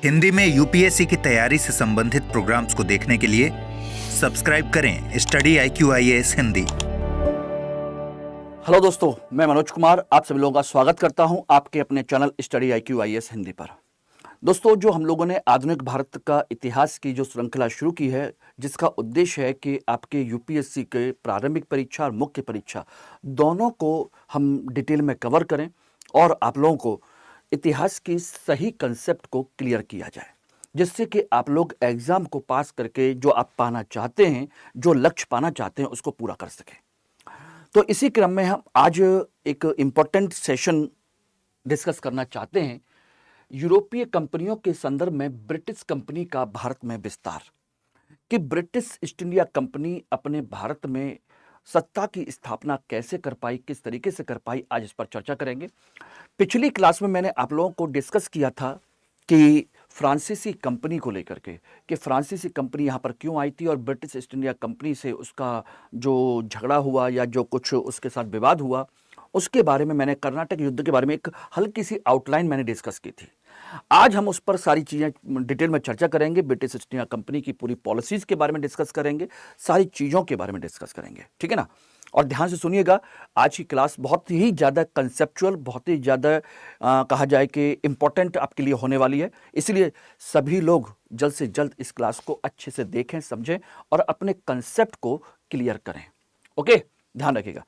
हिंदी में यूपीएससी की तैयारी से संबंधित प्रोग्राम्स को देखने के लिए सब्सक्राइब करें स्टडी IQIAS हिंदी। हेलो दोस्तों, मैं मनोज कुमार आप सभी लोगों का स्वागत करता हूं आपके अपने चैनल स्टडी IQIAS हिंदी पर। दोस्तों, जो हम लोगों ने आधुनिक भारत का इतिहास की जो श्रृंखला शुरू की है, जिसका उद्देश्य है कि आपके यूपीएससी के प्रारंभिक परीक्षा और मुख्य परीक्षा दोनों को हम डिटेल में कवर करें और आप लोगों को इतिहास की सही कंसेप्ट को क्लियर किया जाए, जिससे कि आप लोग एग्जाम को पास करके जो आप पाना चाहते हैं, जो लक्ष्य पाना चाहते हैं, उसको पूरा कर सकें। तो इसी क्रम में हम आज एक इम्पोर्टेंट सेशन डिस्कस करना चाहते हैं, यूरोपीय कंपनियों के संदर्भ में ब्रिटिश कंपनी का भारत में विस्तार, कि ब्रिटिश ईस्ट इंडिया कंपनी अपने भारत में सत्ता की स्थापना कैसे कर पाई, किस तरीके से कर पाई, आज इस पर चर्चा करेंगे। पिछली क्लास में मैंने आप लोगों को डिस्कस किया था कि फ्रांसीसी कंपनी को लेकर के, कि फ्रांसीसी कंपनी यहाँ पर क्यों आई थी और ब्रिटिश ईस्ट इंडिया कंपनी से उसका जो झगड़ा हुआ या जो कुछ उसके साथ विवाद हुआ, उसके बारे में मैंने कर्नाटक युद्ध के बारे में एक हल्की सी आउटलाइन मैंने डिस्कस की थी। आज हम उस पर सारी चीज़ें डिटेल में चर्चा करेंगे, ब्रिटिश ईस्ट इंडिया कंपनी की पूरी पॉलिसीज़ के बारे में डिस्कस करेंगे, सारी चीज़ों के बारे में डिस्कस करेंगे, ठीक है ना। और ध्यान से सुनिएगा, आज की क्लास बहुत ही ज़्यादा कंसेप्चुअल, बहुत ही ज़्यादा कहा जाए कि इम्पॉर्टेंट आपके लिए होने वाली है। इसलिए सभी लोग जल्द से जल्द इस क्लास को अच्छे से देखें, समझें और अपने कंसेप्ट को क्लियर करें। ओके, ध्यान रखिएगा।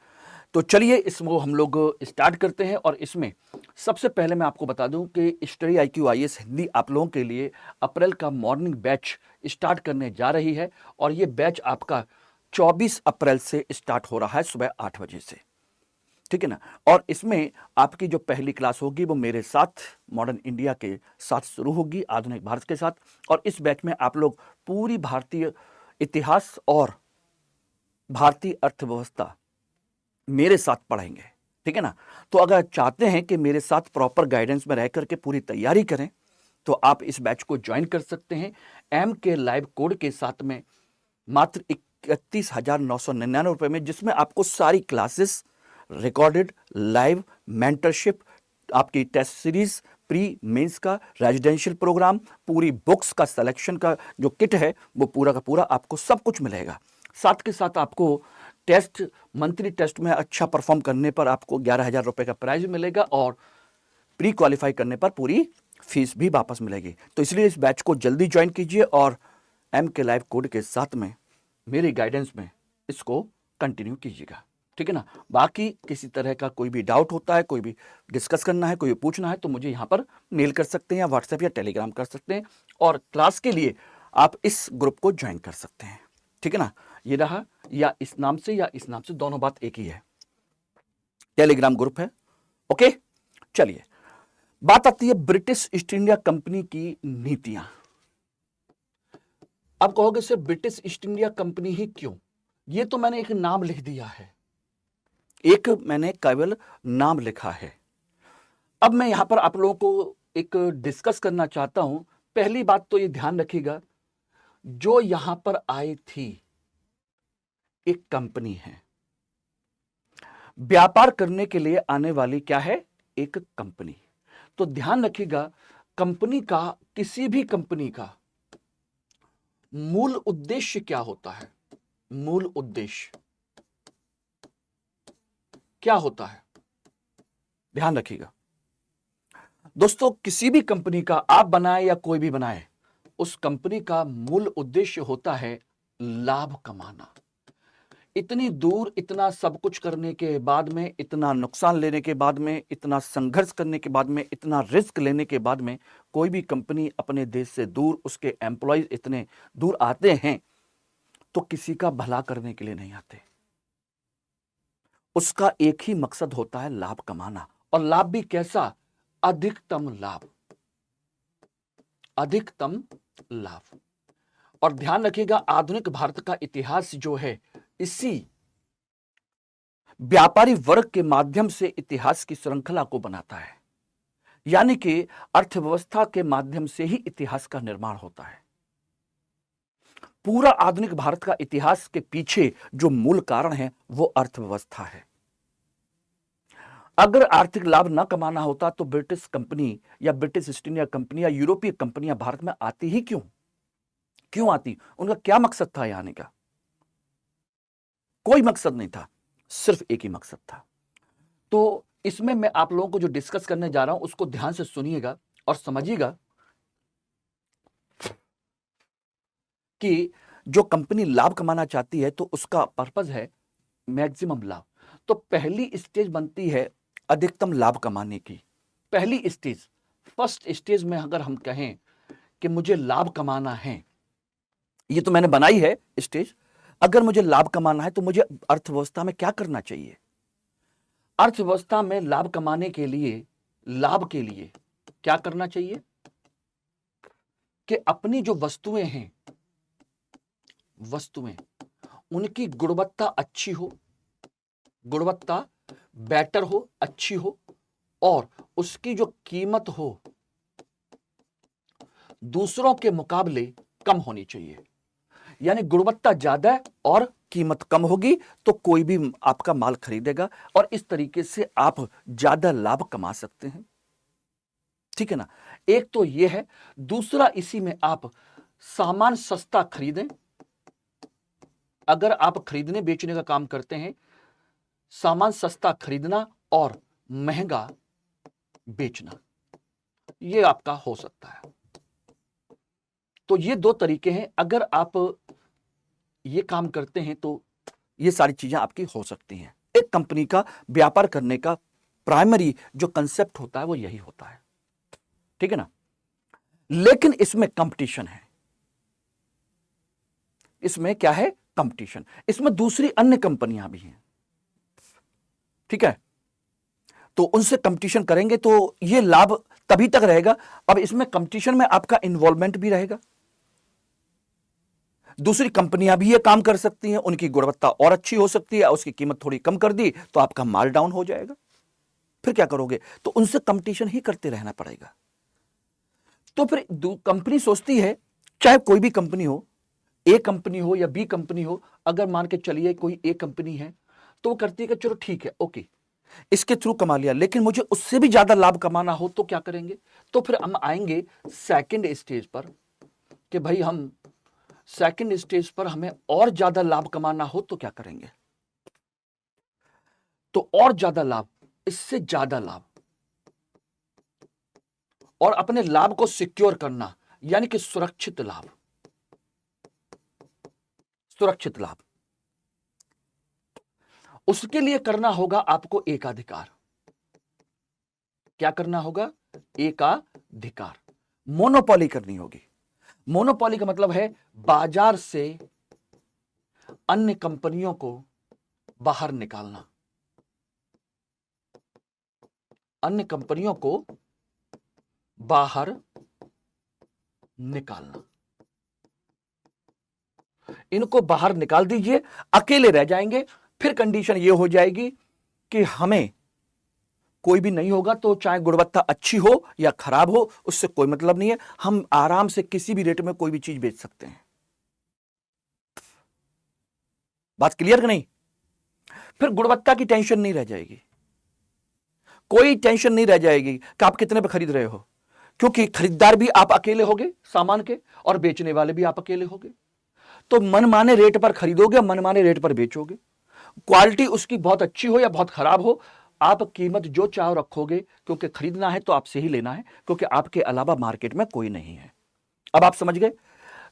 तो चलिए इसको हम लोग स्टार्ट करते हैं। और इसमें सबसे पहले मैं आपको बता दूं कि स्टडी IQIAS हिंदी आप लोगों के लिए अप्रैल का मॉर्निंग बैच स्टार्ट करने जा रही है और ये बैच आपका 24 अप्रैल से स्टार्ट हो रहा है सुबह 8 बजे से, ठीक है ना। और इसमें आपकी जो पहली क्लास होगी वो मेरे साथ मॉडर्न इंडिया के साथ शुरू होगी, आधुनिक भारत के साथ। और इस बैच में आप लोग पूरी भारतीय इतिहास और भारतीय अर्थव्यवस्था मेरे साथ पढ़ेंगे, ठीक है ना। तो अगर चाहते हैं कि मेरे साथ प्रॉपर गाइडेंस में रह करके पूरी तैयारी करें तो आप इस बैच को ज्वाइन कर सकते हैं MK लाइव कोड के साथ में मात्र 31,999 रुपए में, जिसमें आपको सारी क्लासेस रिकॉर्डेड, लाइव, मेंटरशिप, आपकी टेस्ट सीरीज, प्री मेंस का रेजिडेंशियल प्रोग्राम, पूरी बुक्स का सिलेक्शन का जो किट है वो पूरा का पूरा आपको सब कुछ मिलेगा। साथ के साथ आपको टेस्ट, मंथली टेस्ट में अच्छा परफॉर्म करने पर आपको 11,000 रुपए का प्राइज मिलेगा और प्री क्वालिफाई करने पर पूरी फीस भी वापस मिलेगी। तो इसलिए इस बैच को जल्दी ज्वाइन कीजिए और MK लाइव कोड के साथ में मेरी गाइडेंस में इसको कंटिन्यू कीजिएगा, ठीक है ना। बाकी किसी तरह का कोई भी डाउट होता है, कोई भी डिस्कस करना है, कोई पूछना है, तो मुझे यहाँ पर मेल कर सकते हैं या व्हाट्सएप या टेलीग्राम कर सकते हैं और क्लास के लिए आप इस ग्रुप को ज्वाइन कर सकते हैं, ठीक है ना। ये रहा, या इस नाम से या इस नाम से, दोनों बात एक ही है, टेलीग्राम ग्रुप है। ओके, चलिए बात आती है ब्रिटिश ईस्ट इंडिया कंपनी की नीतियां। आप कहोगे sir British East India company ही क्यों? ये तो मैंने एक नाम लिख दिया है, एक मैंने केवल नाम लिखा है। अब मैं यहां पर आप लोगों को एक डिस्कस करना चाहता हूं। पहली बात तो ये ध्यान रखिएगा, जो यहां पर आई थी एक कंपनी है, व्यापार करने के लिए आने वाली क्या है, एक कंपनी। तो ध्यान रखिएगा, कंपनी का, किसी भी कंपनी का मूल उद्देश्य क्या होता है, मूल उद्देश्य क्या होता है, ध्यान रखिएगा दोस्तों। किसी भी कंपनी का आप बनाए या कोई भी बनाए, उस कंपनी का मूल उद्देश्य होता है लाभ कमाना। इतनी दूर, इतना सब कुछ करने के बाद में, इतना नुकसान लेने के बाद में, इतना संघर्ष करने के बाद में, इतना रिस्क लेने के बाद में कोई भी कंपनी अपने देश से दूर, उसके एम्प्लॉयज इतने दूर आते हैं तो किसी का भला करने के लिए नहीं आते। उसका एक ही मकसद होता है लाभ कमाना, और लाभ भी कैसा, अधिकतम लाभ, अधिकतम लाभ। और ध्यान रखिएगा, आधुनिक भारत का इतिहास जो है इसी व्यापारी वर्ग के माध्यम से इतिहास की श्रृंखला को बनाता है, यानी कि अर्थव्यवस्था के माध्यम से ही इतिहास का निर्माण होता है। पूरा आधुनिक भारत का इतिहास के पीछे जो मूल कारण है वो अर्थव्यवस्था है। अगर आर्थिक लाभ ना कमाना होता तो ब्रिटिश कंपनी या ब्रिटिश ईस्ट इंडिया कंपनी या यूरोपीय कंपनियां भारत में आती ही क्यों आती? उनका क्या मकसद था यहां आने का? कोई मकसद नहीं था, सिर्फ एक ही मकसद था। तो इसमें मैं आप लोगों को जो डिस्कस करने जा रहा हूं उसको ध्यान से सुनिएगा और समझिएगा कि जो कंपनी लाभ कमाना चाहती है तो उसका पर्पस है मैक्सिमम लाभ। तो पहली स्टेज बनती है अधिकतम लाभ कमाने की। पहली स्टेज, फर्स्ट स्टेज में अगर हम कहें कि मुझे लाभ कमाना है, ये तो मैंने बनाई है स्टेज। अगर मुझे लाभ कमाना है तो मुझे अर्थव्यवस्था में क्या करना चाहिए? अर्थव्यवस्था में लाभ कमाने के लिए, लाभ के लिए क्या करना चाहिए कि अपनी जो वस्तुएं हैं, वस्तुएं उनकी गुणवत्ता अच्छी हो, गुणवत्ता बेटर हो, अच्छी हो, और उसकी जो कीमत हो दूसरों के मुकाबले कम होनी चाहिए। यानी गुणवत्ता ज्यादा और कीमत कम होगी तो कोई भी आपका माल खरीदेगा और इस तरीके से आप ज्यादा लाभ कमा सकते हैं। ठीक है ना? एक तो यह है। दूसरा, इसी में आप सामान सस्ता खरीदें। अगर आप खरीदने बेचने का काम करते हैं, सामान सस्ता खरीदना और महंगा बेचना, यह आपका हो सकता है। तो ये दो तरीके हैं। अगर आप ये काम करते हैं तो ये सारी चीजें आपकी हो सकती हैं। एक कंपनी का व्यापार करने का प्राइमरी जो कंसेप्ट होता है वो यही होता है। ठीक है ना? लेकिन इसमें कंपटीशन है। इसमें क्या है? कंपटीशन। इसमें दूसरी अन्य कंपनियां भी हैं। ठीक है? तो उनसे कंपटीशन करेंगे तो ये लाभ तभी तक रहेगा। अब इसमें कंपटीशन में आपका इन्वॉल्वमेंट भी रहेगा। दूसरी कंपनियां भी ये काम कर सकती हैं, उनकी गुणवत्ता और अच्छी हो सकती है, उसकी कीमत थोड़ी कम कर दी तो आपका माल डाउन हो जाएगा। फिर क्या करोगे? तो उनसे कंपटीशन ही करते रहना पड़ेगा। तो फिर कंपनी सोचती है, चाहे कोई भी कंपनी हो, ए कंपनी हो या बी कंपनी हो, अगर मान के चलिए कोई ए कंपनी है तो वो करती है कि चलो ठीक है, ओके, इसके थ्रू कमा लिया, लेकिन मुझे उससे भी ज्यादा लाभ कमाना हो तो क्या करेंगे? तो फिर हम आएंगे सेकंड स्टेज पर कि भाई हम सेकंड स्टेज पर हमें और ज्यादा लाभ कमाना हो तो क्या करेंगे? तो और ज्यादा लाभ, इससे ज्यादा लाभ, और अपने लाभ को सिक्योर करना, यानी कि सुरक्षित लाभ। सुरक्षित लाभ, उसके लिए करना होगा आपको एकाधिकार। क्या करना होगा? एकाधिकार, मोनोपोली करनी होगी। मोनोपोली का मतलब है बाजार से अन्य कंपनियों को बाहर निकालना, अन्य कंपनियों को बाहर निकालना। इनको बाहर निकाल दीजिए, अकेले रह जाएंगे। फिर कंडीशन यह हो जाएगी कि हमें कोई भी नहीं होगा, तो चाहे गुणवत्ता अच्छी हो या खराब हो उससे कोई मतलब नहीं है, हम आराम से किसी भी रेट में कोई भी चीज बेच सकते हैं। बात क्लियर कि नहीं? फिर गुणवत्ता की टेंशन नहीं रह जाएगी, कोई टेंशन नहीं रह जाएगी कि आप कितने पे खरीद रहे हो, क्योंकि खरीदार भी आप अकेले होगे सामान के और बेचने वाले भी आप अकेले होगे। तो मनमाने रेट पर खरीदोगे, मनमाने रेट पर बेचोगे। क्वालिटी उसकी बहुत अच्छी हो या बहुत खराब हो, आप कीमत जो चाहो रखोगे, क्योंकि खरीदना है तो आपसे ही लेना है, क्योंकि आपके अलावा मार्केट में कोई नहीं है। अब आप समझ गए?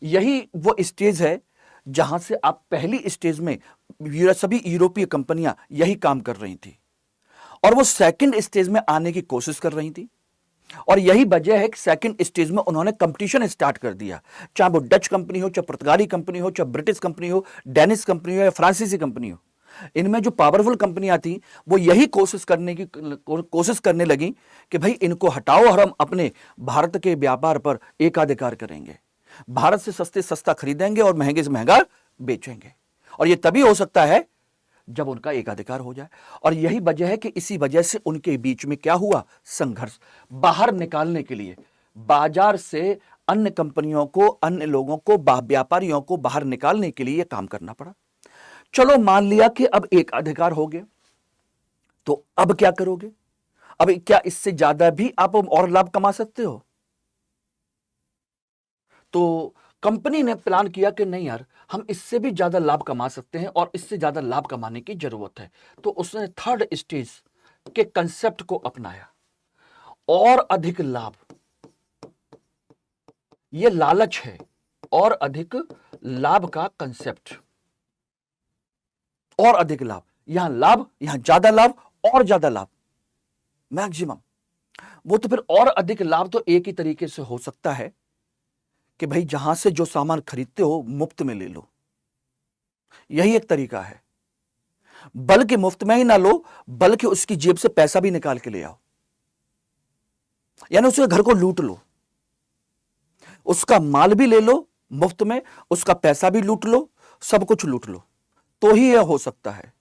यही वो स्टेज है जहां से आप पहली स्टेज में सभी यूरोपीय कंपनियां यही काम कर रही थी और वो सेकंड स्टेज में आने की कोशिश कर रही थी। और यही वजह है कि सेकंड स्टेज में उन्होंने कंपटीशन स्टार्ट कर दिया। चाहे वो डच कंपनी हो, चाहे पुर्तगाली कंपनी हो, चाहे ब्रिटिश कंपनी हो, डेनिश कंपनी हो या फ्रांसीसी कंपनी हो, इनमें जो पावरफुल कंपनियां थी वो यही कोशिश करने लगी कि भाई इनको हटाओ और हम अपने भारत के व्यापार पर एकाधिकार करेंगे, भारत से सस्ते सस्ता खरीदेंगे और महंगे से महंगा बेचेंगे। और यह तभी हो सकता है जब उनका एकाधिकार हो जाए। और यही वजह है कि इसी वजह से उनके बीच में क्या हुआ? संघर्ष। बाहर निकालने के लिए, बाजार से अन्य कंपनियों को, अन्य लोगों को, व्यापारियों को बाहर निकालने के लिए यह काम करना पड़ा। चलो मान लिया कि अब एकाधिकार हो गया, तो अब क्या करोगे? अब क्या इससे ज्यादा भी आप और लाभ कमा सकते हो? तो कंपनी ने प्लान किया कि नहीं यार, हम इससे भी ज्यादा लाभ कमा सकते हैं और इससे ज्यादा लाभ कमाने की जरूरत है। तो उसने थर्ड स्टेज के कंसेप्ट को अपनाया, और अधिक लाभ। यह लालच है, और अधिक लाभ का कंसेप्ट। और अधिक लाभ, यहां लाभ, यहां ज्यादा लाभ, और ज्यादा लाभ, मैक्सिमम। वो तो फिर और अधिक लाभ तो एक ही तरीके से हो सकता है कि भाई जहां से जो सामान खरीदते हो मुफ्त में ले लो। यही एक तरीका है। बल्कि मुफ्त में ही ना लो, बल्कि उसकी जेब से पैसा भी निकाल के ले आओ, यानी उसके घर को लूट लो, उसका माल भी ले लो मुफ्त में, उसका पैसा भी लूट लो, सब कुछ लूट लो, तो ही यह हो सकता है।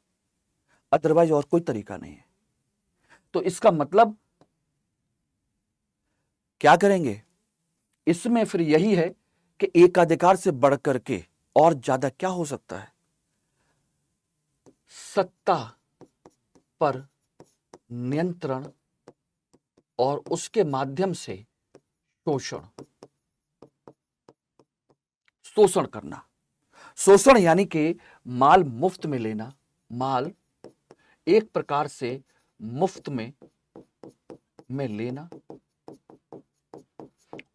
अदरवाइज और कोई तरीका नहीं है। तो इसका मतलब क्या करेंगे? इसमें फिर यही है कि एकाधिकार से बढ़कर के और ज्यादा क्या हो सकता है? सत्ता पर नियंत्रण और उसके माध्यम से शोषण। शोषण करना, शोषण यानी कि माल मुफ्त में लेना, माल एक प्रकार से मुफ्त में लेना,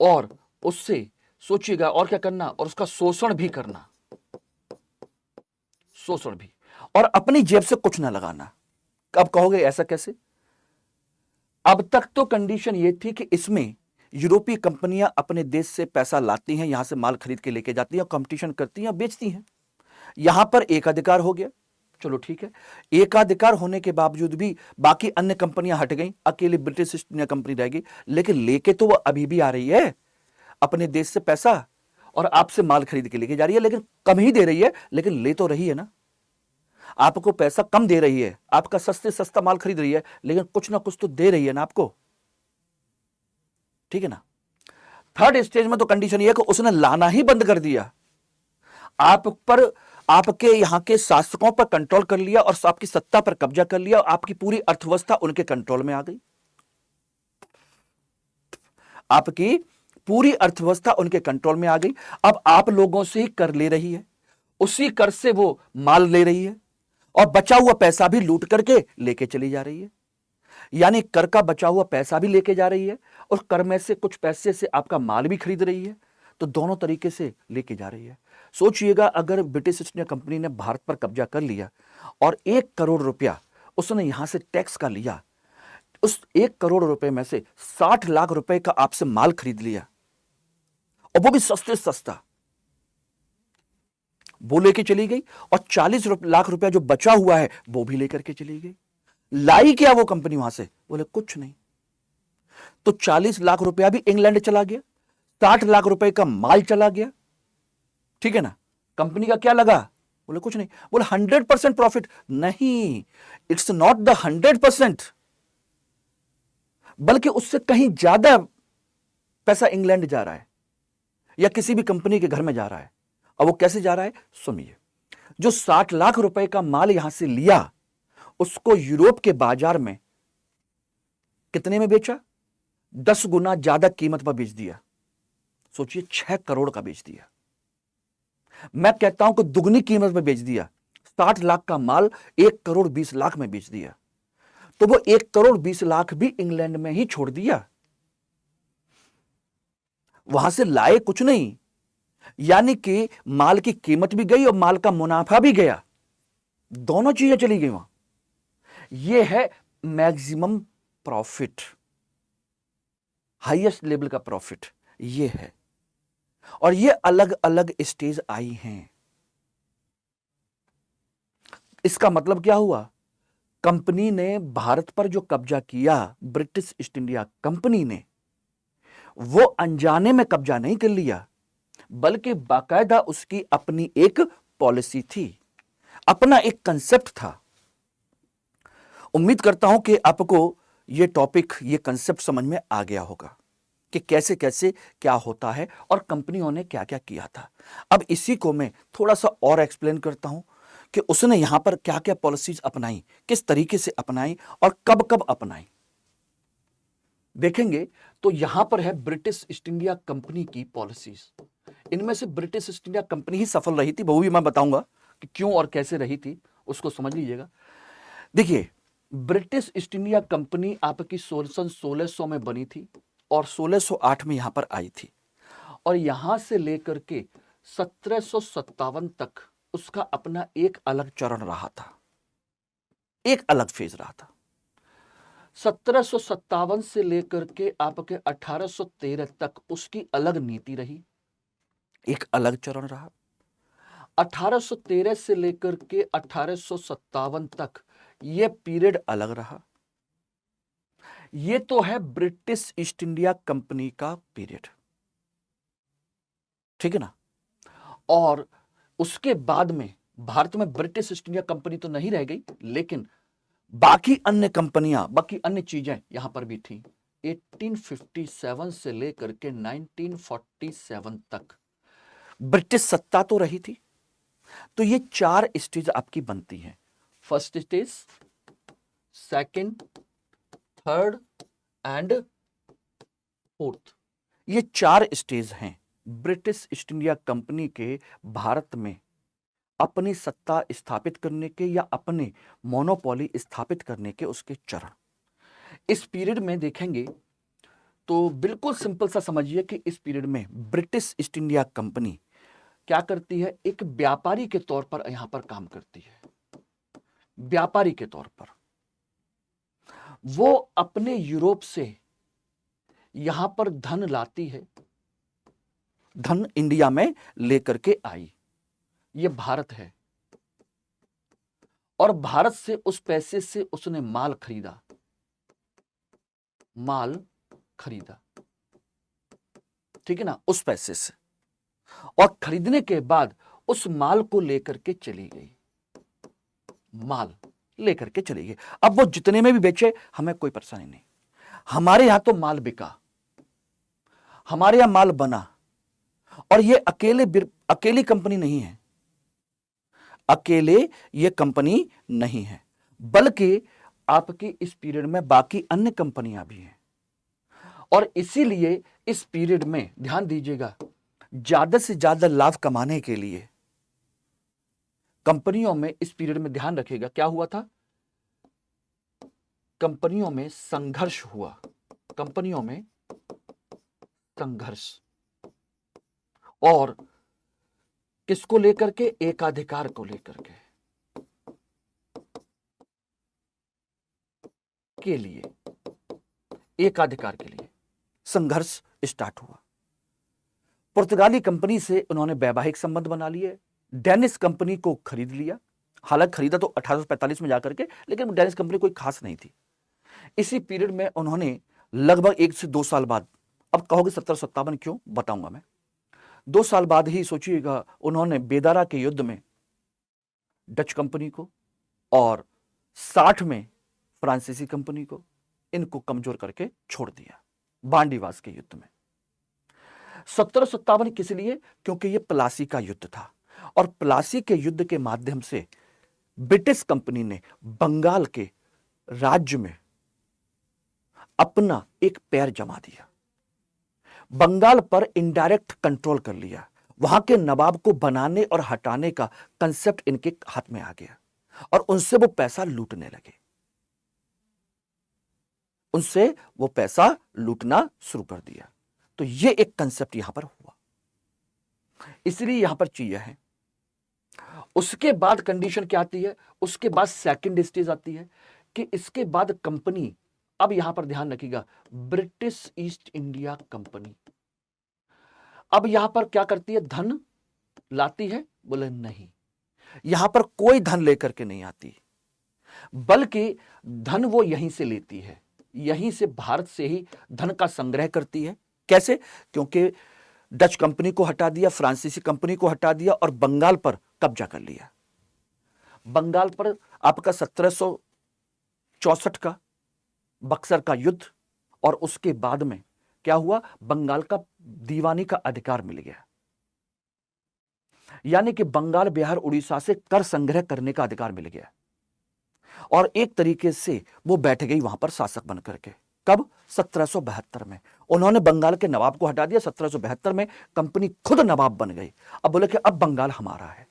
और उससे सोचिएगा और क्या करना, और उसका शोषण भी करना, शोषण भी, और अपनी जेब से कुछ ना लगाना। अब कहोगे ऐसा कैसे? अब तक तो कंडीशन ये थी कि इसमें यूरोपीय कंपनियां अपने देश से पैसा लाती हैं, यहां से माल खरीद के लेके जाती हैं, कंपटीशन करती हैं, बेचती हैं। यहां पर एकाधिकार हो गया, चलो ठीक है। एकाधिकार होने के बावजूद भी बाकी अन्य कंपनियां हट गई, अकेली ब्रिटिश ईस्ट इंडिया कंपनी रह गई। लेकिन लेके तो वो अभी भी आ रही है अपने देश से पैसा, और आपसे माल खरीद के लेके जा रही है, लेकिन कम ही दे रही है, लेकिन ले तो रही है ना। आपको पैसा कम दे रही है, आपका सस्ते सस्ता माल खरीद रही है, लेकिन कुछ ना कुछ तो दे रही है ना आपको, ठीक है ना। थर्ड स्टेज में तो कंडीशन यह है कि उसने लाना ही बंद कर दिया, आप पर, आपके यहां के शासकों पर कंट्रोल कर लिया, और आपकी सत्ता पर कब्जा कर लिया, और आपकी पूरी अर्थव्यवस्था उनके कंट्रोल में आ गई। आपकी पूरी अर्थव्यवस्था उनके कंट्रोल में आ गई। अब आप लोगों से ही कर ले रही है, उसी कर से वो माल ले रही है, और बचा हुआ पैसा भी लूट करके लेके चली जा रही है। यानी कर का बचा हुआ पैसा भी लेके जा रही है, और कर में से कुछ पैसे से आपका माल भी खरीद रही है। तो दोनों तरीके से लेके जा रही है। सोचिएगा, अगर ब्रिटिश ईस्ट इंडिया कंपनी ने भारत पर कब्जा कर लिया और 1 करोड़ रुपया उसने यहां से टैक्स का लिया, उस 1 करोड़ रुपए में से 60 लाख रुपए का आपसे माल खरीद लिया, और वो भी सस्ते सस्ता, वो लेके चली गई, और 40 लाख रुपया जो बचा हुआ है वो भी लेकर के चली गई। लाई क्या वो कंपनी वहां से? बोले कुछ नहीं। तो 40 लाख रुपया भी इंग्लैंड चला गया, 60 लाख रुपए का माल चला गया, ठीक है ना। कंपनी का क्या लगा? बोले कुछ नहीं। बोले 100% प्रॉफिट? नहीं, इट्स नॉट द 100%, बल्कि उससे कहीं ज्यादा पैसा इंग्लैंड जा रहा है, या किसी भी कंपनी के घर में जा रहा है। अब वो कैसे जा रहा है सुनिए। जो 60 लाख रुपए का माल यहां से लिया, उसको यूरोप के बाजार में कितने में बेचा? 10 गुना ज्यादा कीमत पर बेच दिया। सोचिए, 6 करोड़ का बेच दिया। मैं कहता हूं कि दुगनी कीमत पर बेच दिया। 60 लाख का माल 1 करोड़ 20 लाख में बेच दिया। तो वो 1 करोड़ 20 लाख भी इंग्लैंड में ही छोड़ दिया, वहां से लाए कुछ नहीं। यानी कि माल की कीमत भी गई और माल का मुनाफा भी गया, दोनों चीजें चली गई वहां। यह है मैक्सिमम प्रॉफिट, हाईएस्ट लेवल का प्रॉफिट यह है। और ये अलग अलग स्टेज आई हैं। इसका मतलब क्या हुआ? कंपनी ने भारत पर जो कब्जा किया, ब्रिटिश ईस्ट इंडिया कंपनी ने, वो अनजाने में कब्जा नहीं कर लिया, बल्कि बाकायदा उसकी अपनी एक पॉलिसी थी, अपना एक कंसेप्ट था। उम्मीद करता हूं कि आपको ये टॉपिक, ये कंसेप्ट समझ में आ गया होगा कि कैसे कैसे क्या होता है और कंपनियों ने क्या क्या किया था। अब इसी को मैं थोड़ा सा और एक्सप्लेन करता हूं कि उसने यहां पर क्या क्या पॉलिसीज अपनाई, किस तरीके से अपनाई और कब कब अपनाई, देखेंगे तो यहां पर है ब्रिटिश ईस्ट इंडिया कंपनी की पॉलिसीज। इनमें से ब्रिटिश ईस्ट इंडिया कंपनी ही सफल रही थी, वो भी मैं बताऊंगा कि क्यों और कैसे रही थी, उसको समझ लीजिएगा। देखिए, ब्रिटिश ईस्ट इंडिया कंपनी आपकी सन 1600 में बनी थी और 1608 में यहां पर आई थी, और यहां से लेकर के 1757 तक उसका अपना एक अलग चरण रहा था, एक अलग फेज रहा था। 1757 से लेकर के आपके 1813 तक उसकी अलग नीति रही, एक अलग चरण रहा। 1813 से लेकर के 1857 तक यह पीरियड अलग रहा। यह तो है ब्रिटिश ईस्ट इंडिया कंपनी का पीरियड, ठीक है ना। और उसके बाद में भारत में ब्रिटिश ईस्ट इंडिया कंपनी तो नहीं रह गई, लेकिन बाकी अन्य कंपनियां, बाकी अन्य चीजें यहां पर भी थी। 1857 से लेकर के 1947 तक ब्रिटिश सत्ता तो रही थी। तो ये 4 स्टेज आपकी बनती हैं, first stage, second, third and fourth. ये 4 स्टेज हैं ब्रिटिश ईस्ट इंडिया कंपनी के भारत में अपनी सत्ता स्थापित करने के या अपने मोनोपोली स्थापित करने के उसके चरण। इस पीरियड में देखेंगे तो बिल्कुल सिंपल सा समझिए कि इस पीरियड में ब्रिटिश ईस्ट इंडिया कंपनी क्या करती है, एक व्यापारी के तौर पर यहां पर काम करती है। व्यापारी के तौर पर वो अपने यूरोप से यहां पर धन लाती है, धन इंडिया में लेकर के आई। ये भारत है और भारत से उस पैसे से उसने माल खरीदा, माल खरीदा, ठीक है ना, उस पैसे से। और खरीदने के बाद उस माल को लेकर के चली गई, माल लेकर के चली गई। अब वो जितने में भी बेचे हमें कोई परेशानी नहीं, हमारे यहां तो माल बिका, हमारे यहां माल बना। और ये अकेली कंपनी नहीं है, अकेले ये कंपनी नहीं है, बल्कि आपकी इस पीरियड में बाकी अन्य कंपनियां भी हैं। और इसीलिए इस पीरियड में ध्यान दीजिएगा, ज्यादा से ज्यादा लाभ कमाने के लिए कंपनियों में इस पीरियड में ध्यान रखिएगा क्या हुआ था, कंपनियों में संघर्ष हुआ, कंपनियों में संघर्ष। और किसको लेकर के, एकाधिकार को लेकर के लिए, एकाधिकार के लिए संघर्ष स्टार्ट हुआ। पुर्तगाली कंपनी से उन्होंने वैवाहिक संबंध बना लिए, डेनिश कंपनी को खरीद लिया। हालांकि खरीदा तो 1845 में जाकर के, लेकिन डेनिश कंपनी कोई खास नहीं थी। इसी पीरियड में उन्होंने लगभग 1 से 2 साल बाद, अब कहोगे 1757 क्यों, बताऊंगा मैं। 2 साल बाद ही सोचिएगा, उन्होंने बेदारा के युद्ध में डच कंपनी को और 60 में फ्रांसीसी कंपनी को, इनको कमजोर करके छोड़ दिया बांडीवास के युद्ध में। 1757 किस लिए, क्योंकि यह प्लासी का युद्ध था, और प्लासी के युद्ध के माध्यम से ब्रिटिश कंपनी ने बंगाल के राज्य में अपना एक पैर जमा दिया, बंगाल पर इनडायरेक्ट कंट्रोल कर लिया। वहां के नवाब को बनाने और हटाने का कंसेप्ट इनके हाथ में आ गया और उनसे वो पैसा लूटने लगे, उनसे वो पैसा लूटना शुरू कर दिया। तो ये एक कंसेप्ट यहां पर हुआ, इसलिए यहां पर चीजें हैं। उसके बाद कंडीशन क्या आती है, उसके बाद सेकंड स्टेज आती है कि इसके बाद कंपनी, अब यहां पर ध्यान रखिएगा, ब्रिटिश ईस्ट इंडिया कंपनी अब यहां पर क्या करती है, धन लाती है, बोले नहीं, यहां पर कोई धन लेकर के नहीं आती, बल्कि धन वो यहीं से लेती है, यहीं से भारत से ही धन का संग्रह करती है। कैसे, क्योंकि डच कंपनी को हटा दिया, फ्रांसीसी कंपनी को हटा दिया और बंगाल पर कब्जा कर लिया। बंगाल पर आपका 1764 का बक्सर का युद्ध, और उसके बाद में क्या हुआ, बंगाल का दीवानी का अधिकार मिल गया। यानी कि बंगाल, बिहार, उड़ीसा से कर संग्रह करने का अधिकार मिल गया और एक तरीके से वो बैठ गई वहां पर शासक बन करके। कब? 1772 में उन्होंने बंगाल के नवाब को हटा दिया। 1772 में कंपनी खुद नवाब बन गई। अब बोले कि अब बंगाल हमारा है,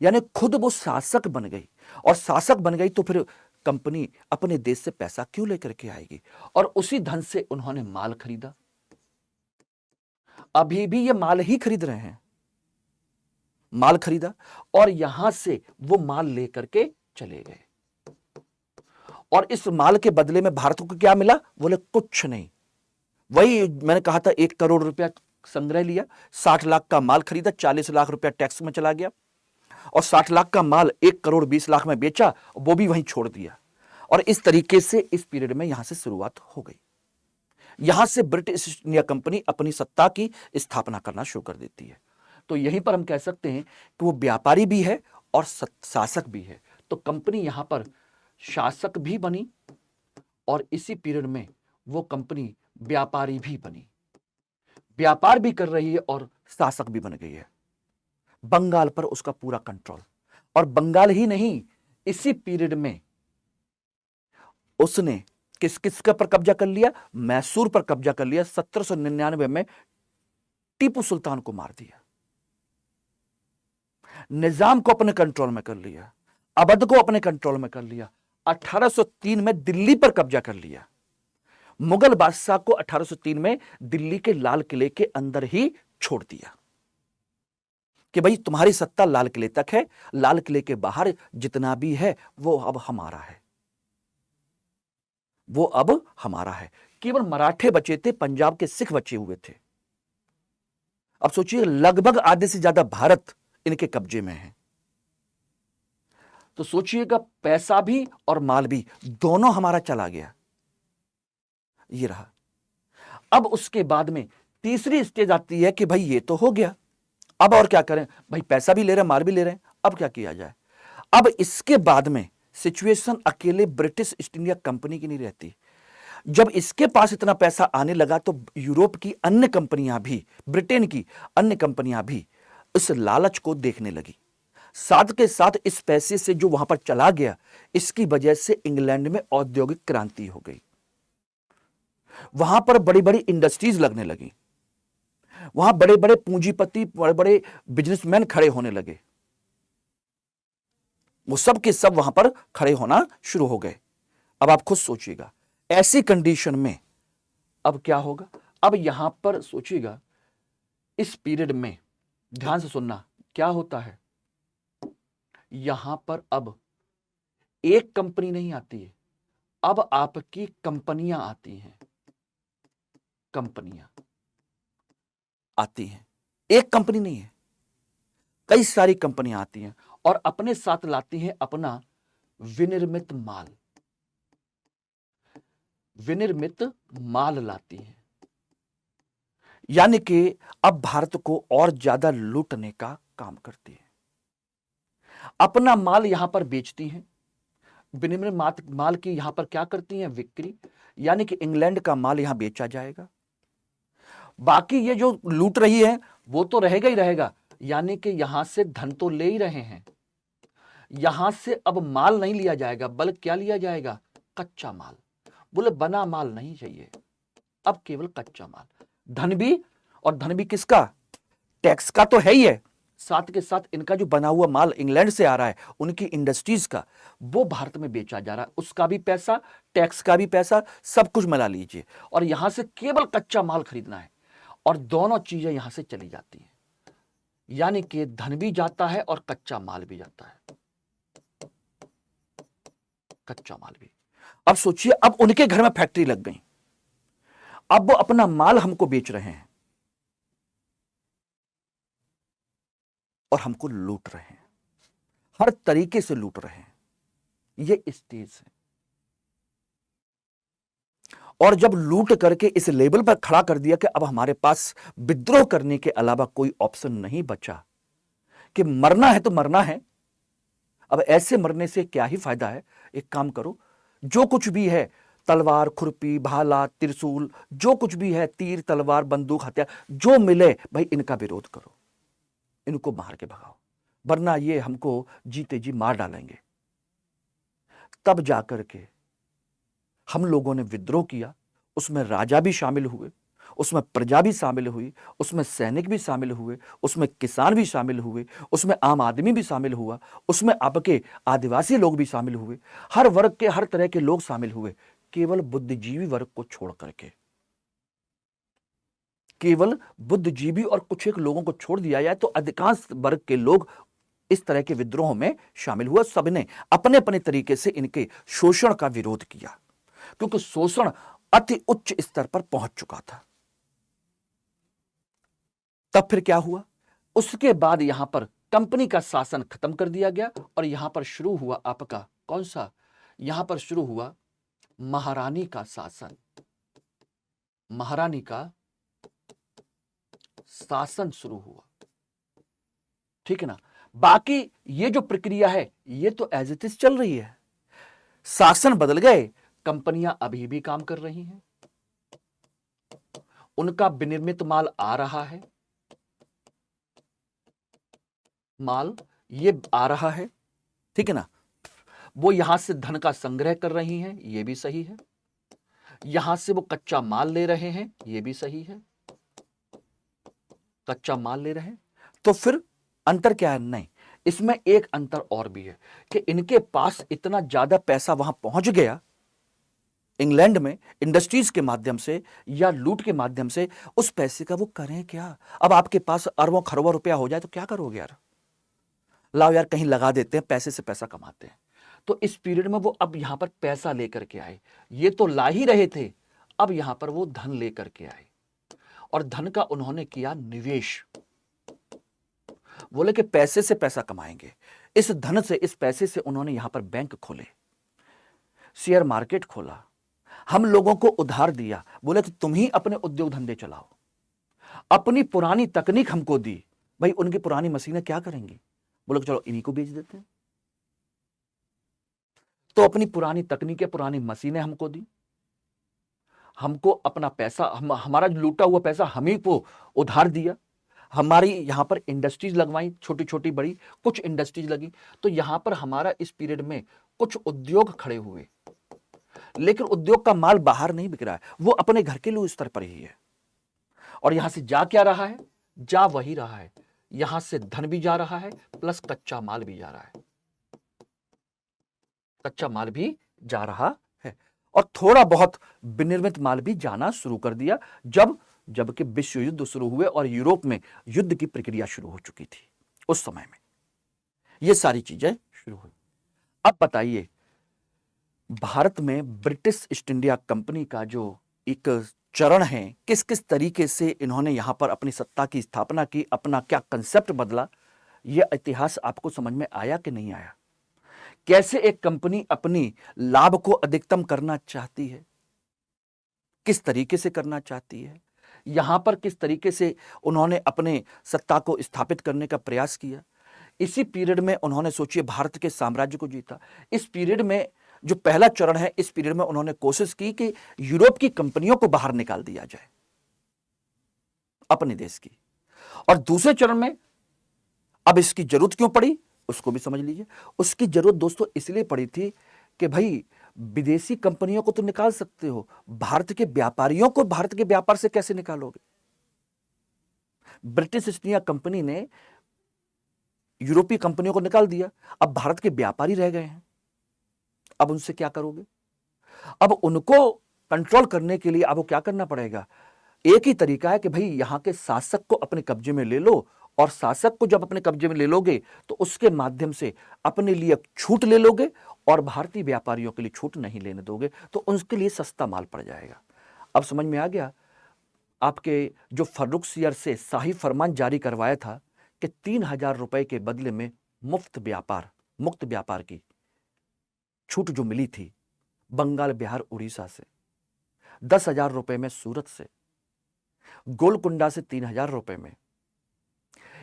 यानी खुद वो शासक बन गई। और शासक बन गई तो फिर कंपनी अपने देश से पैसा क्यों लेकर के आएगी, और उसी धन से उन्होंने माल खरीदा। अभी भी ये माल ही खरीद रहे हैं, माल खरीदा और यहां से वो माल लेकर के चले गए। और इस माल के बदले में भारत को क्या मिला? बोले कुछ नहीं। वही मैंने कहा था, 1 करोड़ रुपया संग्रह लिया, 60 लाख का माल खरीदा, 40 लाख रुपया टैक्स में चला गया और 60 लाख का माल 1 करोड़ 20 लाख में बेचा, वो भी वहीं छोड़ दिया। और इस तरीके से इस पीरियड में यहां से शुरुआत हो गई। यहां से ब्रिटिश ईस्ट इंडिया कंपनी अपनी सत्ता की स्थापना करना शुरू कर देती है। तो यहीं पर हम कह सकते हैं कि वो व्यापारी भी है और शासक भी है। तो कंपनी यहां पर शासक भी बनी और इसी पीरियड में वो कंपनी व्यापारी भी बनी, व्यापार भी कर रही है और शासक भी बन गई है। बंगाल पर उसका पूरा कंट्रोल। और बंगाल ही नहीं, इसी पीरियड में उसने किस किस पर कब्जा कर लिया? मैसूर पर कब्जा कर लिया। 1799 में टीपू सुल्तान को मार दिया, निजाम को अपने कंट्रोल में कर लिया, अवध को अपने कंट्रोल में कर लिया। 1803 में दिल्ली पर कब्जा कर लिया। मुगल बादशाह को 1803 में दिल्ली के लाल किले के अंदर ही छोड़ दिया कि भाई तुम्हारी सत्ता लाल किले तक है, लाल किले के बाहर जितना भी है वो अब हमारा है, वो अब हमारा है। केवल मराठे बचे थे, पंजाब के सिख बचे हुए थे। अब सोचिए, लगभग आधे से ज्यादा भारत इनके कब्जे में है। तो सोचिएगा, पैसा भी और माल भी दोनों हमारा चला गया। ये रहा। अब उसके बाद में तीसरी स्टेज आती है कि भाई ये तो हो गया, अब और क्या करें? भाई पैसा भी ले रहे हैं, माल भी ले रहे हैं, अब क्या किया जाए? अब इसके बाद में सिचुएशन अकेले ब्रिटिश ईस्ट इंडिया कंपनी की नहीं रहती। जब इसके पास इतना पैसा आने लगा तो यूरोप की अन्य कंपनियां भी, ब्रिटेन की अन्य कंपनियां भी इस लालच को देखने लगी। साथ के साथ इस पैसे से जो वहां पर चला गया, इसकी वजह से इंग्लैंड में औद्योगिक क्रांति हो गई। वहां पर बड़ी बड़ी इंडस्ट्रीज लगने लगी, वहां बड़े बड़े पूंजीपति, बड़े बड़े बिजनेसमैन खड़े होने लगे। वो सब के सब वहां पर खड़े होना शुरू हो गए। अब आप खुद सोचिएगा, ऐसी कंडीशन में अब क्या होगा? अब यहां पर सोचिएगा, इस पीरियड में ध्यान से सुनना क्या होता है। यहां पर अब एक कंपनी नहीं आती है, अब आपकी कंपनियां आती हैं, कंपनियां आती हैं। एक कंपनी नहीं है, कई सारी कंपनियां आती हैं और अपने साथ लाती हैं अपना विनिर्मित माल, विनिर्मित माल लाती हैं। यानी कि अब भारत को और ज्यादा लूटने का काम करती है, अपना माल यहां पर बेचती हैं। विनिर्मित माल की यहां पर क्या करती हैं? बिक्री। यानी कि इंग्लैंड का माल यहां बेचा जाएगा, बाकी ये जो लूट रही है वो तो रहेगा ही रहेगा। यानी कि यहां से धन तो ले ही रहे हैं, यहां से अब माल नहीं लिया जाएगा, बल्कि क्या लिया जाएगा? कच्चा माल। बोले बना माल नहीं चाहिए, अब केवल कच्चा माल। धन भी, और धन भी किसका? टैक्स का तो है ही है, साथ के साथ इनका जो बना हुआ माल इंग्लैंड से आ रहा है, उनकी इंडस्ट्रीज का, वो भारत में बेचा जा रहा है, उसका भी पैसा, टैक्स का भी पैसा, सब कुछ मिला लीजिए। और यहां से केवल कच्चा माल खरीदना है और दोनों चीजें यहां से चली जाती हैं। यानी कि धन भी जाता है और कच्चा माल भी जाता है, कच्चा माल भी। अब सोचिए, अब उनके घर में फैक्ट्री लग गई, अब वो अपना माल हमको बेच रहे हैं और हमको लूट रहे हैं, हर तरीके से लूट रहे हैं। ये स्टेज है। और जब लूट करके इस लेवल पर खड़ा कर दिया कि अब हमारे पास विद्रोह करने के अलावा कोई ऑप्शन नहीं बचा, कि मरना है तो मरना है। अब ऐसे मरने से क्या ही फायदा है? एक काम करो, जो कुछ भी है, तलवार, खुरपी, भाला, त्रिशूल, जो कुछ भी है, तीर, तलवार, बंदूक, हथियार, जो मिले भाई इनका विरोध करो, इनको मार के भगाओ। वरना ये हमको जीते जी मार डालेंगे। तब जाकर के हम लोगों ने विद्रोह किया, उसमें राजा भी शामिल हुए, उसमें प्रजा भी शामिल हुई, उसमें सैनिक भी शामिल हुए, उसमें किसान भी शामिल हुए, उसमें आम आदमी भी शामिल हुआ, उसमें आपके आदिवासी लोग भी शामिल हुए, हर वर्ग के हर तरह के लोग शामिल हुए, केवल बुद्धिजीवी वर्ग को छोड़ करके। केवल बुद्धिजीवी और कुछ एक लोगों को छोड़ दिया जाए तो अधिकांश वर्ग के लोग इस तरह के विद्रोह में शामिल हुआ। सबने अपने अपने तरीके से इनके शोषण का विरोध किया, क्योंकि शोषण अति उच्च स्तर पर पहुंच चुका था। तब फिर क्या हुआ? उसके बाद यहां पर कंपनी का शासन खत्म कर दिया गया और यहां पर शुरू हुआ आपका कौन सा? यहां पर शुरू हुआ महारानी का शासन। महारानी का शासन शुरू हुआ, ठीक है ना। बाकी ये जो प्रक्रिया है ये तो एज इट इज चल रही है। शासन बदल गए, कंपनियां अभी भी काम कर रही हैं, उनका विनिर्मित माल आ रहा है, माल ये आ रहा है, ठीक है ना। वो यहां से धन का संग्रह कर रही हैं, ये भी सही है। यहां से वो कच्चा माल ले रहे हैं, ये भी सही है। कच्चा माल ले रहे हैं, तो फिर अंतर क्या है? नहीं, इसमें एक अंतर और भी है कि इनके पास इतना ज्यादा पैसा वहां पहुंच गया इंग्लैंड में इंडस्ट्रीज के माध्यम से या लूट के माध्यम से, उस पैसे का वो करें क्या? अब आपके पास अरबों खरबों रुपया हो जाए तो क्या करोगे यार? लाओ यार कहीं लगा देते हैं, पैसे से पैसा कमाते हैं। तो इस पीरियड में वो अब यहां पर पैसा लेकर के आए। ये तो ला ही रहे थे, अब यहां पर वो धन लेकर के आए और धन का उन्होंने किया निवेश। बोले कि पैसे से पैसा कमाएंगे। इस धन से, इस पैसे से उन्होंने यहां पर बैंक खोले, शेयर मार्केट खोला, हम लोगों को उधार दिया। बोले कि तुम ही अपने उद्योग धंधे चलाओ। अपनी पुरानी तकनीक हमको दी। भाई उनकी पुरानी मशीनें क्या करेंगी? बोले चलो इन्हीं को बेच देते हैं। तो अपनी पुरानी तकनीकें, पुरानी मशीनें हमको दी, हमको अपना पैसा, हमारा लूटा हुआ पैसा हम ही को उधार दिया। हमारी यहां पर इंडस्ट्रीज लगवाई, छोटी छोटी बड़ी कुछ इंडस्ट्रीज लगी। तो यहां पर हमारा इस पीरियड में कुछ उद्योग खड़े हुए, लेकिन उद्योग का माल बाहर नहीं बिक रहा है, वो अपने घर के लिए स्तर पर ही है। और यहां से जा क्या रहा है? जा वही रहा है, यहां से धन भी जा रहा है प्लस कच्चा माल भी जा रहा है। कच्चा माल भी जा रहा है और थोड़ा बहुत विनिर्मित माल भी जाना शुरू कर दिया जबकि विश्व युद्ध शुरू हुए और यूरोप में युद्ध की प्रक्रिया शुरू हो चुकी थी। उस समय में ये सारी चीजें शुरू हुई। अब बताइए, भारत में ब्रिटिश ईस्ट इंडिया कंपनी का जो एक चरण है, किस किस तरीके से इन्होंने यहां पर अपनी सत्ता की स्थापना की, अपना क्या कंसेप्ट बदला, यह इतिहास आपको समझ में आया कि नहीं आया? कैसे एक कंपनी अपनी लाभ को अधिकतम करना चाहती है, किस तरीके से करना चाहती है, यहां पर किस तरीके से उन्होंने अपने सत्ता को स्थापित करने का प्रयास किया। इसी पीरियड में उन्होंने, सोचिए, भारत के साम्राज्य को जीता। इस पीरियड में जो पहला चरण है, इस पीरियड में उन्होंने कोशिश की कि यूरोप की कंपनियों को बाहर निकाल दिया जाए अपने देश की। और दूसरे चरण में अब इसकी जरूरत क्यों पड़ी, उसको भी समझ लीजिए। उसकी जरूरत दोस्तों इसलिए पड़ी थी कि भाई विदेशी कंपनियों को तो निकाल सकते हो, भारत के व्यापारियों को भारत के व्यापार से कैसे निकालोगे? ब्रिटिश ईस्ट इंडिया कंपनी ने यूरोपीय कंपनियों को निकाल दिया, अब भारत के व्यापारी रह गए हैं, अब उनसे क्या करोगे? अब उनको कंट्रोल करने के लिए अब क्या करना पड़ेगा? एक ही तरीका है कि भाई यहां के शासक को अपने कब्जे में ले लो, और शासक को जब अपने कब्जे में ले लोगे तो उसके माध्यम से अपने लिए छूट ले लोगे और भारतीय व्यापारियों के लिए छूट नहीं लेने दोगे, तो उनके लिए सस्ता माल पड़ जाएगा। अब समझ में आ गया? आपके जो फर्रुखसियर से शाही फरमान जारी करवाया था कि 3,000 रुपए के बदले में मुक्त व्यापार की छूट जो मिली थी बंगाल, बिहार, उड़ीसा से, 10,000 रुपए में सूरत से, गोलकुंडा से 3,000 रुपए में,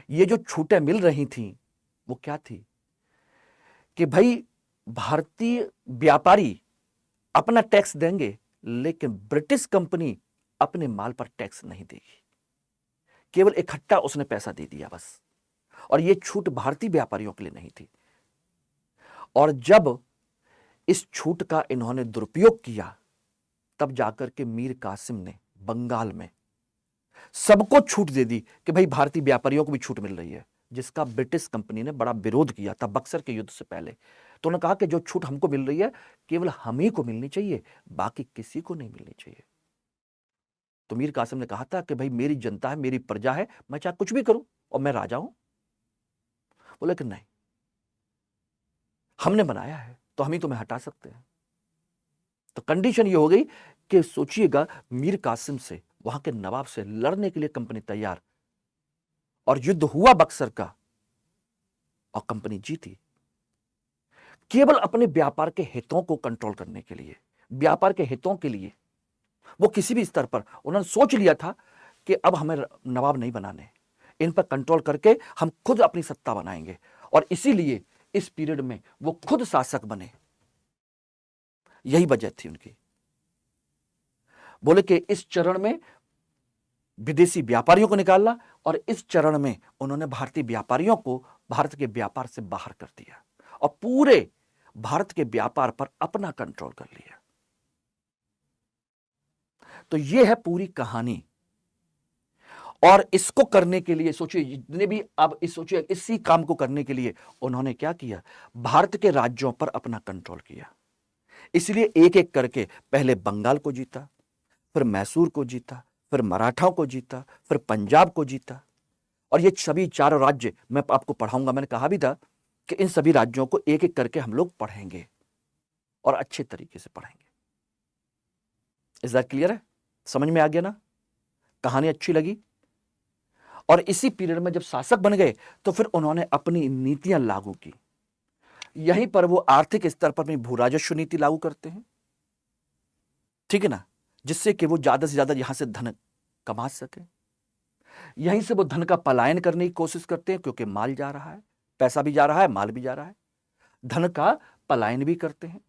ये जो छूटें मिल रही थीं वो क्या थी कि भाई भारतीय व्यापारी अपना टैक्स देंगे, लेकिन ब्रिटिश कंपनी अपने माल पर टैक्स नहीं देगी। केवल इकट्ठा उसने पैसा दे दिया बस, और ये छूट भारतीय व्यापारियों के लिए नहीं थी। और जब इस छूट का इन्होंने दुरुपयोग किया, तब जाकर के मीर कासिम ने बंगाल में सबको छूट दे दी कि भाई भारतीय व्यापारियों को भी छूट मिल रही है, जिसका ब्रिटिश कंपनी ने बड़ा विरोध किया था बक्सर के युद्ध से पहले। तो उन्होंने कहा कि जो छूट हमको मिल रही है केवल हम ही को मिलनी चाहिए, बाकी किसी को नहीं मिलनी चाहिए। तो मीर कासिम ने कहा था कि भाई मेरी जनता है, मेरी प्रजा है, मैं चाहे कुछ भी करूं और मैं राजा हूं। बोले कि नहीं, हमने बनाया है तो हम ही तुम्हें हटा सकते हैं। तो कंडीशन ये हो गई कि सोचिएगा, मीर कासिम से, वहां के नवाब से लड़ने के लिए कंपनी तैयार, और युद्ध हुआ बक्सर का और कंपनी जीती, केवल अपने व्यापार के हितों को कंट्रोल करने के लिए, व्यापार के हितों के लिए। वो किसी भी स्तर पर उन्होंने सोच लिया था कि अब हमें नवाब नहीं बनाने, इन पर कंट्रोल करके हम खुद अपनी सत्ता बनाएंगे। और इसीलिए इस पीरियड में वो खुद शासक बने। यही वजह थी उनकी। बोले कि इस चरण में विदेशी व्यापारियों को निकालना, और इस चरण में उन्होंने भारतीय व्यापारियों को भारत के व्यापार से बाहर कर दिया और पूरे भारत के व्यापार पर अपना कंट्रोल कर लिया। तो यह है पूरी कहानी। और इसको करने के लिए सोचिए, जितने भी अब इस सोचिए इसी काम को करने के लिए उन्होंने क्या किया, भारत के राज्यों पर अपना कंट्रोल किया। इसलिए एक एक करके पहले बंगाल को जीता, फिर मैसूर को जीता, फिर मराठाओं को जीता, फिर पंजाब को जीता। और ये सभी चारों राज्य मैं आपको पढ़ाऊंगा। मैंने कहा भी था कि इन सभी राज्यों को एक एक करके हम लोग पढ़ेंगे और अच्छे तरीके से पढ़ेंगे। इज दैट क्लियर है? समझ में आ गया ना? कहानी अच्छी लगी? और इसी पीरियड में जब शासक बन गए तो फिर उन्होंने अपनी नीतियां लागू की। यहीं पर वो आर्थिक स्तर पर अपनी भू राजस्व नीति लागू करते हैं, ठीक है ना, जिससे कि वो ज्यादा से ज्यादा यहां से धन कमा सके। यहीं से वो धन का पलायन करने की कोशिश करते हैं, क्योंकि माल जा रहा है, पैसा भी जा रहा है, माल भी जा रहा है, धन का पलायन भी करते हैं।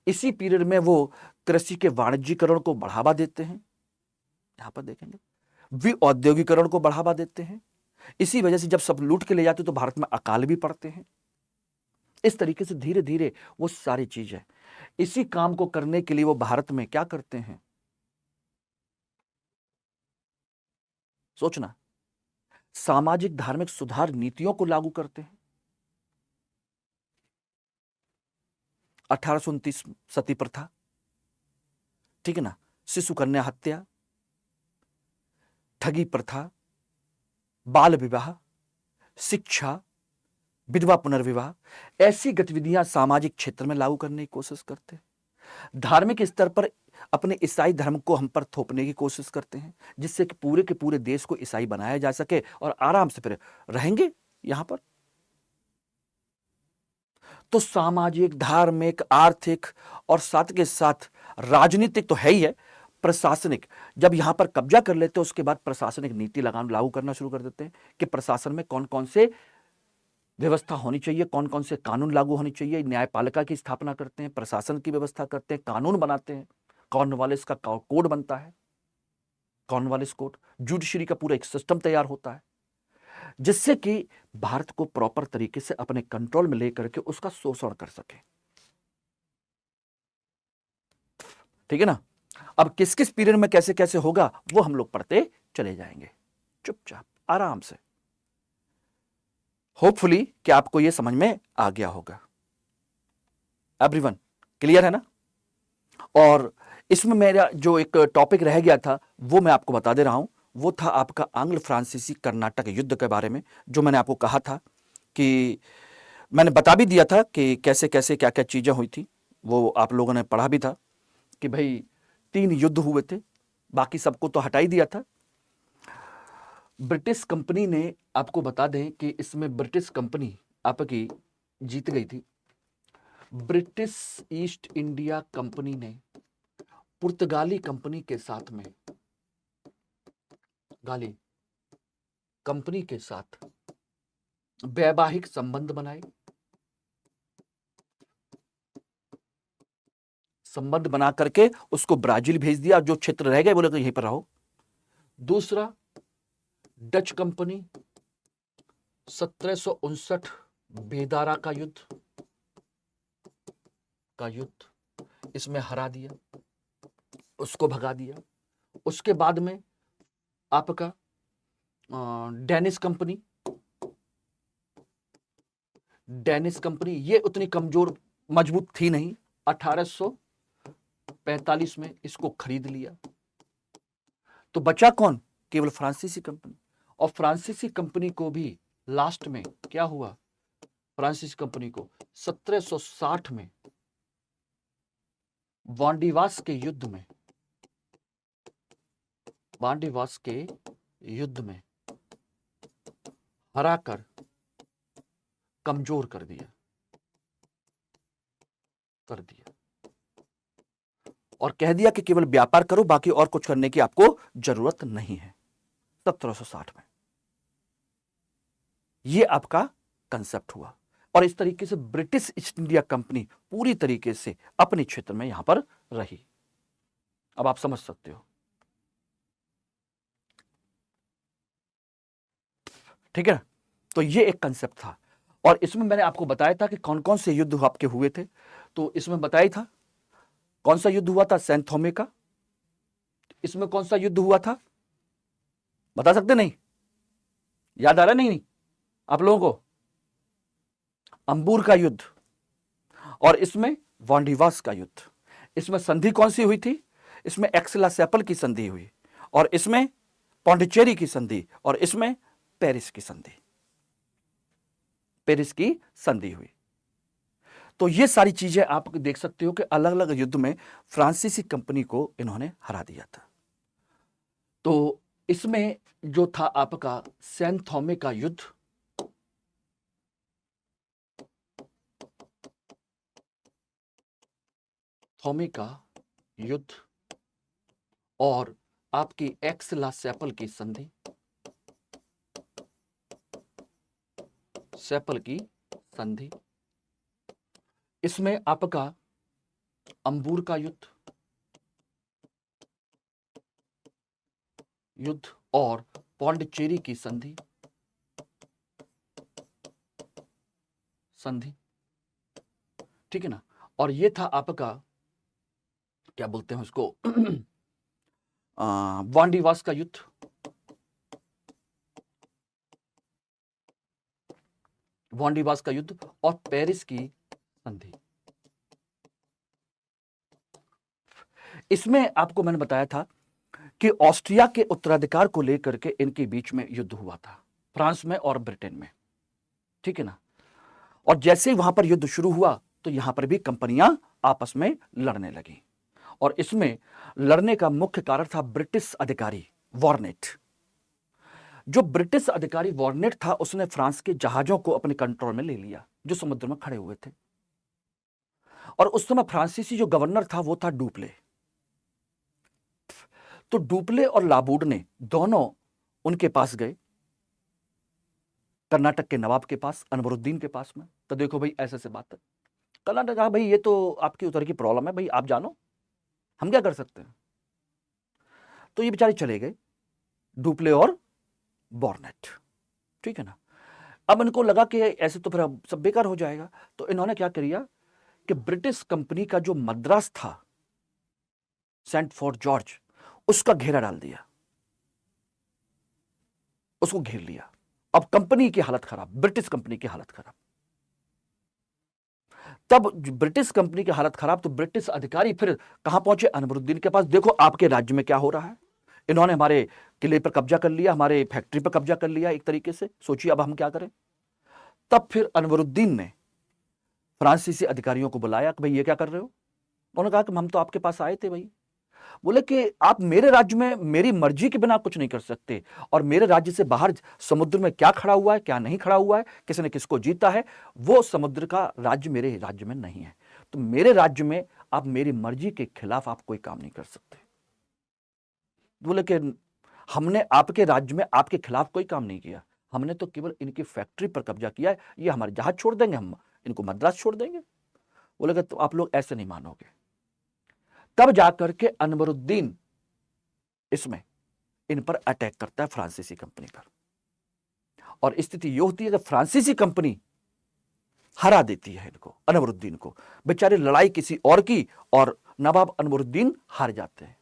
इसी पीरियड में वो कृषि के वाणिज्यीकरण को बढ़ावा देते हैं, यहां पर देखेंगे, वे औद्योगिकरण को बढ़ावा देते हैं। इसी वजह से जब सब लूट के ले जाते तो भारत में अकाल भी पड़ते हैं। इस तरीके से धीरे धीरे वो सारी चीजें, इसी काम को करने के लिए वो भारत में क्या करते हैं, सोचना, सामाजिक धार्मिक सुधार नीतियों को लागू करते हैं। 1829 सती प्रथा, ठीक है ना, शिशु कन्या हत्या, ठगी प्रथा, बाल विवाह, शिक्षा, विधवा पुनर्विवाह, ऐसी गतिविधियां सामाजिक क्षेत्र में लागू करने की कोशिश करते हैं। धार्मिक स्तर पर अपने ईसाई धर्म को हम पर थोपने की कोशिश करते हैं, जिससे कि पूरे के पूरे देश को ईसाई बनाया जा सके और आराम से फिर रहेंगे यहां पर। तो सामाजिक, धार्मिक, आर्थिक और साथ के साथ राजनीतिक तो है ही है, प्रशासनिक, जब यहां पर कब्जा कर लेते हैं उसके बाद प्रशासनिक नीति लागू करना शुरू कर देते हैं कि प्रशासन में कौन कौन से व्यवस्था होनी चाहिए, कौन कौन से कानून लागू होनी चाहिए। न्यायपालिका की स्थापना करते हैं, प्रशासन की व्यवस्था करते हैं, कानून बनाते हैं, कॉर्नवालिस का कोड बनता है, कॉर्नवालिस कोड, जुडिशरी का पूरा एक सिस्टम तैयार होता है, जिससे कि भारत को प्रॉपर तरीके से अपने कंट्रोल में लेकर के उसका शोषण कर सके। ठीक है ना? अब किस किस पीरियड में कैसे कैसे होगा वो हम लोग पढ़ते चले जाएंगे, चुपचाप आराम से। होपफुली कि आपको यह समझ में आ गया होगा। एवरीवन क्लियर है ना? और इसमें मेरा जो एक टॉपिक रह गया था वो मैं आपको बता दे रहा हूं, वो था आपका आंग्ल फ्रांसीसी कर्नाटक युद्ध के बारे में, जो मैंने आपको कहा था कि मैंने बता भी दिया था कि कैसे कैसे क्या क्या चीजें हुई थी। वो आप लोगों ने पढ़ा भी था कि भाई 3 युद्ध हुए थे, बाकी सबको तो हटा ही दिया था। ब्रिटिश कंपनी ने, आपको बता दें कि इसमें ब्रिटिश कंपनी आपकी जीत गई थी। ब्रिटिश ईस्ट इंडिया कंपनी ने पुर्तगाली कंपनी के साथ में, गाली कंपनी के साथ वैवाहिक संबंध बनाए, संबंध बना करके उसको ब्राजील भेज दिया, जो क्षेत्र रह गए बोले तो यहीं पर रहो। दूसरा, डच कंपनी 1759 बेदारा का युद्ध इसमें हरा दिया, उसको भगा दिया। उसके बाद में आपका डेनिश कंपनी ये उतनी कमजोर मजबूत थी नहीं, 1845 में इसको खरीद लिया। तो बचा कौन? केवल फ्रांसीसी कंपनी। और फ्रांसीसी कंपनी को भी लास्ट में क्या हुआ? फ्रांसीसी कंपनी को 1760 में वांडीवास के युद्ध में हराकर कमजोर कर दिया और कह दिया कि केवल व्यापार करो, बाकी और कुछ करने की आपको जरूरत नहीं है। 1760 में यह आपका कंसेप्ट हुआ और इस तरीके से ब्रिटिश ईस्ट इंडिया कंपनी पूरी तरीके से अपने क्षेत्र में यहां पर रही। अब आप समझ सकते हो, ठीक है। तो ये एक कंसेप्ट था और इसमें मैंने आपको बताया था कि कौन कौन से युद्ध आपके हुए थे। तो इसमें बताया था कौन सा युद्ध हुआ था? सैन थोमे का। इसमें कौन सा युद्ध हुआ था? बता सकते? नहीं याद आ रहा? नहीं आप लोगों को? अंबूर का युद्ध। और इसमें वांडीवास का युद्ध। इसमें संधि कौन सी हुई थी? इसमें एक्सला-सैपल की संधि हुई और इसमें पौंडीचेरी की संधि और इसमें पेरिस की संधि हुई। तो ये सारी चीजें आप देख सकते हो कि अलग अलग युद्ध में फ्रांसीसी कंपनी को इन्होंने हरा दिया था। तो इसमें जो था आपका सैन थोमे का युद्ध, और आपकी एक्स-ला-सैपल की संधि, इसमें आपका अंबूर का युद्ध और पौंडीचेरी की संधि, ठीक है ना। और ये था आपका क्या बोलते हैं उसको वांडीवास का युद्ध, और पेरिस की संधि। इसमें आपको मैंने बताया था कि ऑस्ट्रिया के उत्तराधिकार को लेकर के इनके बीच में युद्ध हुआ था, फ्रांस में और ब्रिटेन में, ठीक है ना। और जैसे ही वहां पर युद्ध शुरू हुआ तो यहां पर भी कंपनियां आपस में लड़ने लगी और इसमें लड़ने का मुख्य कारण था ब्रिटिश अधिकारी वॉर्नेट। जो ब्रिटिश अधिकारी वॉर्नेट था उसने फ्रांस के जहाजों को अपने कंट्रोल में ले लिया जो समुद्र में खड़े हुए थे। और उस समय फ्रांसीसी जो गवर्नर था वो था डुप्ले। तो डुप्ले और लाबूड दोनों उनके पास गए, कर्नाटक के नवाब के पास, अनवरुद्दीन के पास में। तो देखो भाई ऐसे बात है, कर्नाटक कहा भाई ये तो आपकी उधर की प्रॉब्लम है भाई, आप जानो, हम क्या कर सकते हैं। तो ये बेचारे चले गए, डुप्ले और वॉर्नेट, ठीक है ना। अब इनको लगा कि ऐसे तो फिर सब बेकार हो जाएगा, तो इन्होंने क्या किया कि ब्रिटिश कंपनी का जो मद्रास था, सेंट फोर्ट जॉर्ज, उसका घेरा डाल दिया, उसको घेर लिया। अब कंपनी की हालत खराब, ब्रिटिश कंपनी की हालत खराब। तब ब्रिटिश कंपनी की हालत खराब, तो ब्रिटिश अधिकारी फिर कहां पहुंचे? अनवरुद्दीन के पास। देखो आपके राज्य में क्या हो रहा है, इन्होंने हमारे किले पर कब्जा कर लिया, हमारे फैक्ट्री पर कब्जा कर लिया, एक तरीके से सोचिए अब हम क्या करें। तब फिर अनवरुद्दीन ने फ्रांसीसी अधिकारियों को बुलाया कि भाई ये क्या कर रहे हो। उन्होंने कहा कि हम तो आपके पास आए थे भाई। बोले कि आप मेरे राज्य में मेरी मर्जी के बिना कुछ नहीं कर सकते, और मेरे राज्य से बाहर समुद्र में क्या खड़ा हुआ है क्या नहीं खड़ा हुआ है, किसने किसको जीता है, वो समुद्र का राज्य मेरे राज्य में नहीं है। तो मेरे राज्य में आप मेरी मर्जी के खिलाफ आप कोई काम नहीं कर सकते। बोले कि हमने आपके राज्य में आपके खिलाफ कोई काम नहीं किया, हमने तो केवल इनकी फैक्ट्री पर कब्जा किया है, ये हमारे जहाज छोड़ देंगे, हम इनको मद्रास छोड़ देंगे। बोले कि तो आप लोग ऐसे नहीं मानोगे। तब जाकर के अनवरुद्दीन इसमें इन पर अटैक करता है, फ्रांसीसी कंपनी पर, और स्थिति ये होती है कि फ्रांसीसी कंपनी हरा देती है इनको, अनवरुद्दीन को। बेचारे लड़ाई किसी और की और नवाब अनवरुद्दीन हार जाते हैं।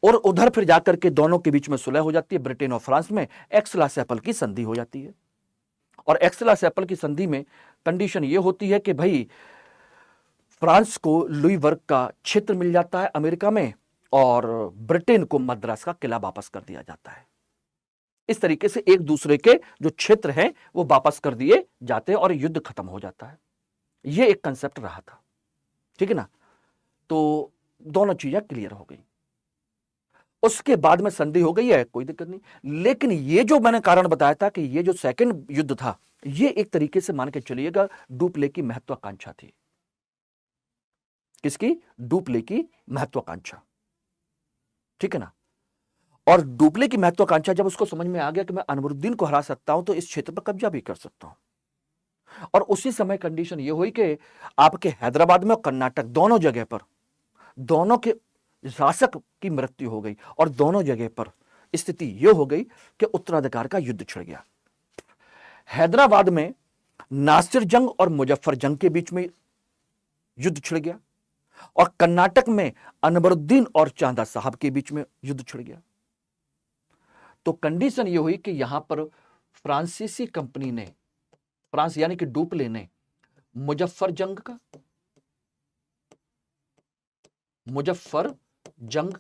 और उधर फिर जाकर के दोनों के बीच में सुलह हो जाती है, ब्रिटेन और फ्रांस में एक्स-ला-चैपल की संधि हो जाती है। और एक्स-ला-चैपल की संधि में कंडीशन यह होती है कि भाई फ्रांस को लुई वर्ग का क्षेत्र मिल जाता है अमेरिका में और ब्रिटेन को मद्रास का किला वापस कर दिया जाता है। इस तरीके से एक दूसरे के जो क्षेत्र हैं वो वापस कर दिए जाते हैं और युद्ध खत्म हो जाता है। ये एक कंसेप्ट रहा था, ठीक है ना। तो दोनों चीजें क्लियर हो गई। उसके बाद में संधि हो गई है, कोई दिक्कत नहीं। लेकिन ये जो मैंने कारण बताया था कि ये जो सेकंड युद्ध था, ये एक तरीके से मान के चलिएगा डुप्ले की महत्वाकांक्षा थी। किसकी? डुप्ले की महत्वाकांक्षा, ठीक है ना। और डुप्ले की महत्वाकांक्षा जब उसको समझ में आ गया कि मैं अनवरुद्दीन को हरा सकता हूं तो इस क्षेत्र पर कब्जा भी कर सकता हूं। और उसी समय कंडीशन यह हुई कि आपके हैदराबाद में और कर्नाटक दोनों जगह पर दोनों के शासक की मृत्यु हो गई और दोनों जगह पर स्थिति यह हो गई कि उत्तराधिकार का युद्ध छिड़ गया। हैदराबाद में नासिर जंग और मुजफ्फर जंग के बीच में युद्ध छिड़ गया और कर्नाटक में अनवरुद्दीन और चांदा साहब के बीच में युद्ध छिड़ गया। तो कंडीशन यह हुई कि यहां पर फ्रांसीसी कंपनी ने, फ्रांस यानी कि डुप्ले ने मुजफ्फर जंग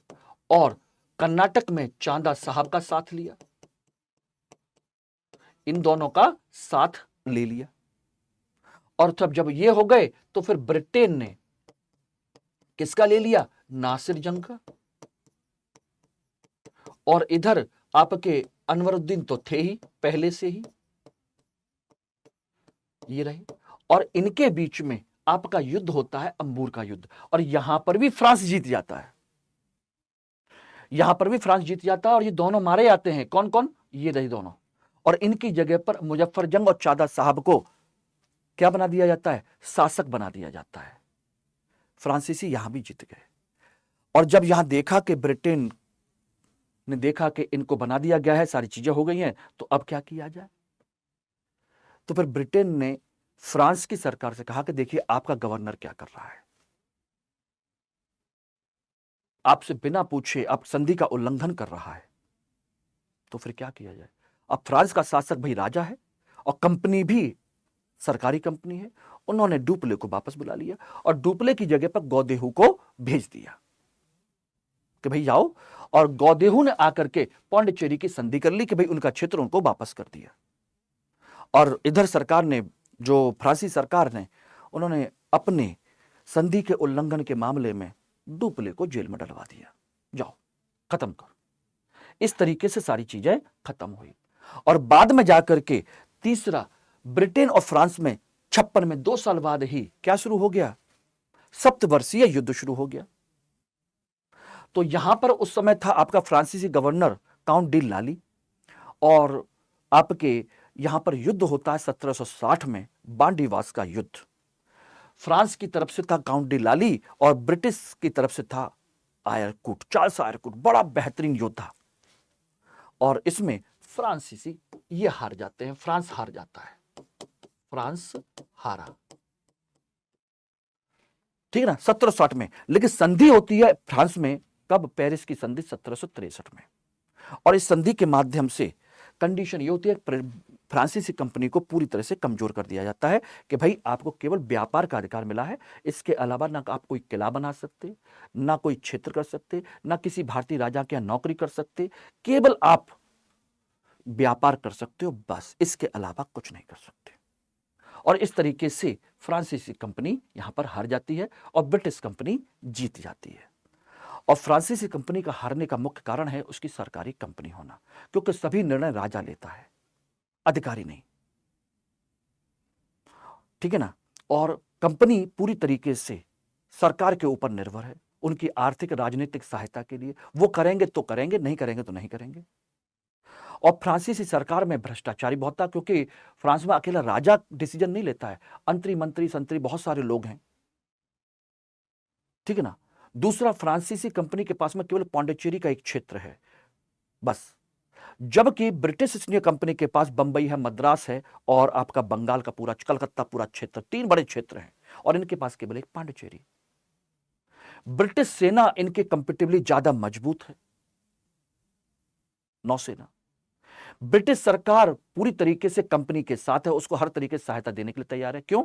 और कर्नाटक में चांदा साहब का साथ लिया, इन दोनों का साथ ले लिया। और तब जब ये हो गए तो फिर ब्रिटेन ने किसका ले लिया? नासिर जंग का। और इधर आपके अनवरुद्दीन तो थे ही पहले से ही, ये रहे। और इनके बीच में आपका युद्ध होता है, अंबूर का युद्ध। और यहां पर भी फ्रांस जीत जाता है, यहां पर भी फ्रांस जीत जाता है और ये दोनों मारे जाते हैं। कौन कौन? ये रहे दोनों। और इनकी जगह पर मुजफ्फर जंग और चांदा साहब को क्या बना दिया जाता है? शासक बना दिया जाता है। फ्रांसीसी यहां भी जीत गए। और जब यहां देखा कि ब्रिटेन ने देखा कि इनको बना दिया गया है, सारी चीजें हो गई हैं, तो अब क्या किया जाए? तो फिर ब्रिटेन ने फ्रांस की सरकार से कहा कि देखिए आपका गवर्नर क्या कर रहा है, आपसे बिना पूछे आप संधि का उल्लंघन कर रहा है। तो फिर क्या किया जाए? अब फ्रांस का शासक भाई राजा है और कंपनी भी सरकारी कंपनी है। उन्होंने डुप्ले को वापस बुला लिया और डुप्ले की जगह पर गौदेहू को भेज दिया कि भाई जाओ। और गौदेहू ने आकर के पौंडीचेरी की संधि कर ली कि भाई उनका क्षेत्र उनको वापस कर दिया। और इधर सरकार ने, जो फ्रांसी सरकार ने, उन्होंने अपने संधि के उल्लंघन के मामले में डुप्ले को जेल में डलवा दिया, जाओ खत्म करो। इस तरीके से सारी चीजें खत्म हुई। और बाद में जाकर के तीसरा ब्रिटेन और फ्रांस में 56 में 2 साल बाद ही क्या शुरू हो गया? सप्तवर्षीय युद्ध शुरू हो गया। तो यहां पर उस समय था आपका फ्रांसीसी गवर्नर काउंट डी लाली और आपके यहां पर युद्ध होता है 1760 में बांडीवास का युद्ध। फ्रांस की तरफ से था काउंट डी लाली और ब्रिटिश की तरफ से था आयरकुट, चार्ल्स आयरकुट, बड़ा बेहतरीन योद्धा। और इसमें फ्रांसीसी ये हार जाते हैं, फ्रांस हार जाता है, फ्रांस हारा, ठीक है ना, 1760 में। लेकिन संधि होती है फ्रांस में कब? पेरिस की संधि 1763 में। और इस संधि के माध्यम से कंडीशन ये होती है फ्रांसीसी कंपनी को पूरी तरह से कमजोर कर दिया जाता है कि भाई आपको केवल व्यापार का अधिकार मिला है, इसके अलावा ना आप कोई किला बना सकते, ना कोई क्षेत्र कर सकते, ना किसी भारतीय राजा के यहां नौकरी कर सकते, केवल आप व्यापार कर सकते हो, बस, इसके अलावा कुछ नहीं कर सकते। और इस तरीके से फ्रांसीसी कंपनी यहां पर हार जाती है और ब्रिटिश कंपनी जीत जाती है। और फ्रांसीसी कंपनी का हारने का मुख्य कारण है उसकी सरकारी कंपनी होना, क्योंकि सभी निर्णय राजा लेता है, अधिकारी नहीं, ठीक है ना। और कंपनी पूरी तरीके से सरकार के ऊपर निर्भर है, उनकी आर्थिक राजनीतिक सहायता के लिए। वो करेंगे तो करेंगे, नहीं करेंगे तो नहीं करेंगे। और फ्रांसीसी सरकार में भ्रष्टाचारी बहुत था, क्योंकि फ्रांस में अकेला राजा डिसीजन नहीं लेता है, अंतरी मंत्री संतरी बहुत सारे लोग हैं, ठीक है ना। दूसरा, फ्रांसीसी कंपनी के पास में केवल पौंडीचेरी का एक क्षेत्र है, बस। जबकि ब्रिटिश ईस्ट इंडिया कंपनी के पास बंबई है, मद्रास है और आपका बंगाल का पूरा कलकत्ता पूरा क्षेत्र, 3 बड़े क्षेत्र हैं और इनके पास केवल एक पांडिचेरी। ब्रिटिश सेना इनके कंपेटिवली ज्यादा मजबूत है, नौसेना। ब्रिटिश सरकार पूरी तरीके से कंपनी के साथ है, उसको हर तरीके से सहायता देने के लिए तैयार है। क्यों?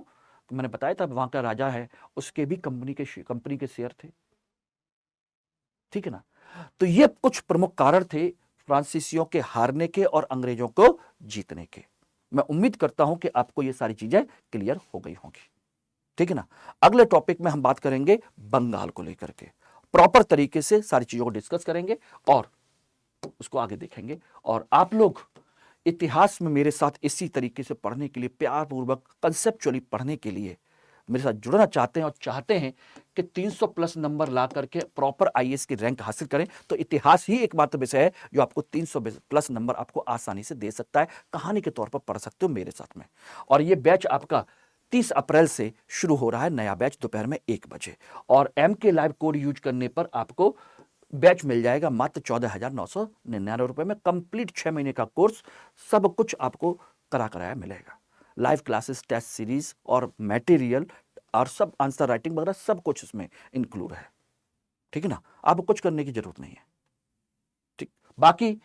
मैंने बताया था वहां का राजा है, उसके भी कंपनी के शेयर थे, ठीक है ना। तो ये कुछ प्रमुख कारण थे फ्रांसीसियों के हारने के और अंग्रेजों को जीतने के। मैं उम्मीद करता हूं कि आपको ये सारी चीजें क्लियर हो गई होंगी, ठीक है ना। अगले टॉपिक में हम बात करेंगे बंगाल को लेकर के, प्रॉपर तरीके से सारी चीजों को डिस्कस करेंगे और उसको आगे देखेंगे। और आप लोग इतिहास में मेरे साथ इसी तरीके से पढ़ने के लिए, प्यार पूर्वक कंसेप्चुअली पढ़ने के लिए मेरे साथ जुड़ना चाहते हैं और चाहते हैं कि 300 प्लस नंबर ला करके प्रॉपर आईएएस की रैंक हासिल करें, तो इतिहास ही एकमात्र विषय है जो आपको 300 प्लस नंबर आपको आसानी से दे सकता है। कहानी के तौर पर पढ़ सकते हो मेरे साथ में। और ये बैच आपका 30 अप्रैल से शुरू हो रहा है, नया बैच दोपहर में 1 बजे। और MK लाइव कोड यूज करने पर आपको बैच मिल जाएगा मात्र 14,999 रुपए में। कंप्लीट 6 महीने का कोर्स, सब कुछ आपको कराया मिलेगा। लाइव क्लासेस, टेस्ट सीरीज और मटेरियल और सब आंसर राइटिंग वगैरह सब कुछ इसमें इंक्लूड है, ठीक है ना। आपको कुछ करने की जरूरत नहीं है, ठीक। बाकी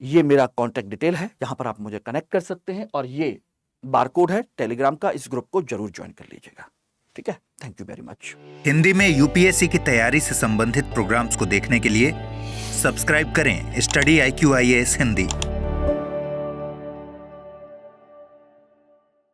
ये मेरा कॉन्टैक्ट डिटेल है, जहां पर आप मुझे कनेक्ट कर सकते हैं और ये बारकोड है टेलीग्राम का, इस ग्रुप को जरूर ज्वाइन कर लीजिएगा, ठीक है। Thank you very much. Hindi में यूपीएससी की तैयारी से संबंधित प्रोग्राम्स को देखने के लिए सब्सक्राइब करें स्टडी IQ IAS हिंदी।